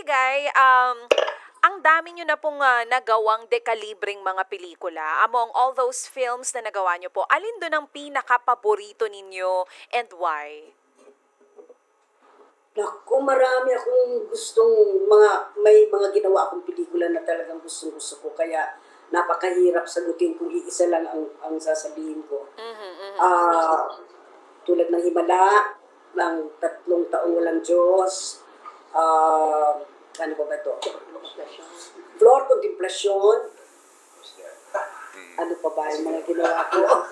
Ate Guy, ang dami nyo na pong nagawang dekalibreng mga pelikula. Among all those films na nagawa nyo po, alin doon ang pinaka-paborito ninyo and why? Naku, marami akong gustong may mga ginawa akong pelikula na talagang gustong-gusto ko. Kaya napakahirap sagutin kung iisa lang ang sasabihin ko. Mhm, mhm. Ah, tulad ng Himala, ng Tatlong Taong Walang Diyos, ano ba ba ito? Flor, Contemplacion, ano pa ba yung mga ginawa ko?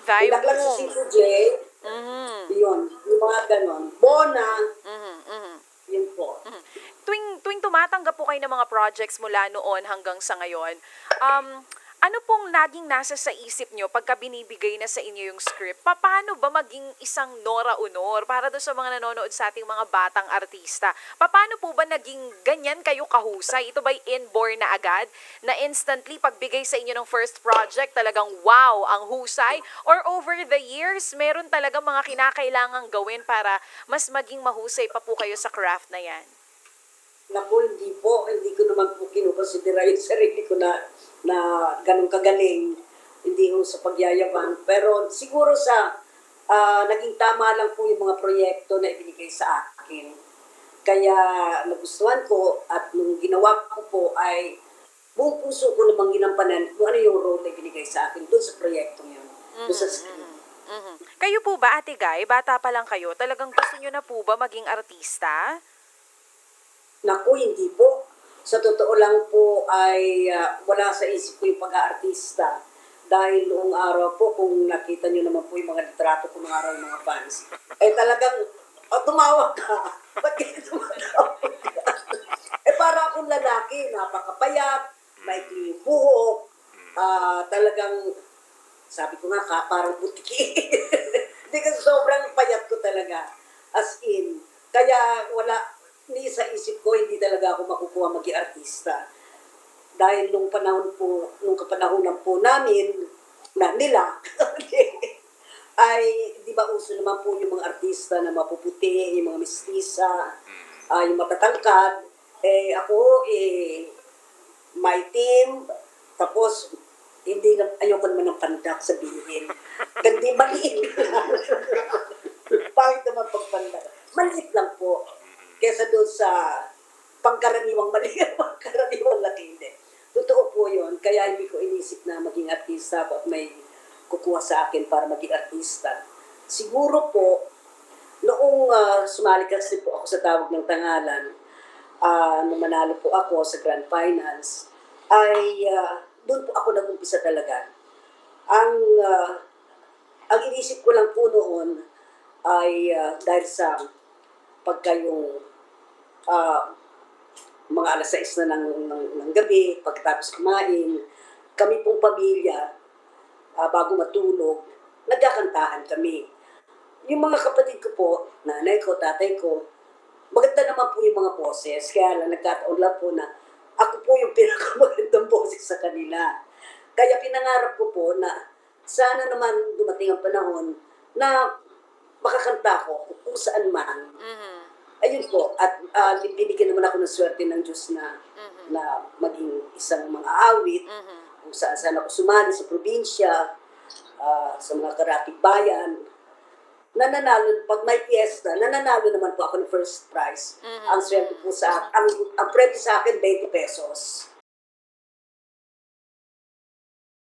Bulaklak sa Daimon. Sito J, Mhm, yun, yung mga ganon. Bona, mhm, mhm. yun po. Tuwing tumatanggap po kayo ng mga projects mula noon hanggang sa ngayon, ano pong naging nasa sa isip nyo pagka binibigay na sa inyo yung script? Paano ba maging isang Nora Honor para doon sa mga nanonood sa ating mga batang artista? Paano po ba naging ganyan kayo kahusay? Ito ba'y inborn na agad? Na instantly pagbigay sa inyo ng first project, talagang wow, ang husay? Or over the years, meron talaga mga kinakailangang gawin para mas maging mahusay pa po kayo sa craft na yan? Naku, hindi ko naman po kinukonsidera yung sarili ko na ganun kagaling, hindi ko sa pagyayaman. Pero siguro naging tama lang po yung mga proyekto na ibinigay sa akin. Kaya nagustuhan ko at nung ginawa ko po ay buong puso ko namang ginampanan kung ano yung role na ibinigay sa akin doon sa proyektong yun, doon sa script. Mhm. Kayo po ba, Ate Guy, bata pa lang kayo, talagang gusto nyo na po ba maging artista? Naku, hindi po. Sa totoo lang po ay wala sa isip ko yung pag-aartista. Dahil noong araw po, kung nakita nyo naman po yung mga litrato ko noong araw ng mga fans, eh talagang, tumawa ka. Ba't kaya tumawa ka? Para akong lalaki, napakapayat, maikli yung buhok, talagang, sabi ko nga, parang butiki. Hindi kasi sobrang payat ko talaga. As in, kaya ni sa isip ko, hindi talaga ako makukuha maging artista. Dahil nung kapanahonan po namin, nila, ay, di ba uso naman po yung mga artista na mapuputi, yung mga mistisa, yung matatangkad. My team, tapos, ayoko naman ng pandak sabihin. Hindi, maliit lang. Bakit naman pagpandak? Maliit lang po. Kesa doon sa pangkaraniwang maliit, pangkaraniwang laki. Hindi. Totoo po yun. Kaya hindi ko inisip na maging artista ako at may kukuha sa akin para maging artista. Siguro po, noong sumali kasi po ako sa Tawag ng Tangalan, nung manalo po ako sa Grand Finals, ay doon po ako nag-umpisa talaga. Ang inisip ko lang po noon ay dahil sa pagka yung mga alas 6 na ng gabi, pagkatapos kumain, kami pong pamilya, bago matulog, nagkakantahan kami. Yung mga kapatid ko po, nanay ko, tatay ko, maganda naman po yung mga boses, kaya lang nagkataon lang po na ako po yung pinakamagandang boses sa kanila. Kaya pinangarap ko po na sana naman dumating ang panahon na makakanta ko kung saan man. Mhm. Ayun po, at binigyan naman ako ng swerte ng Diyos na maging isang mga awit, kung saan ako sumali sa probinsya, sa mga karatig bayan. Pag may piyesta, nananalo naman po ako ng first prize. Ang swerte po ang premyo sa akin, 20 pesos.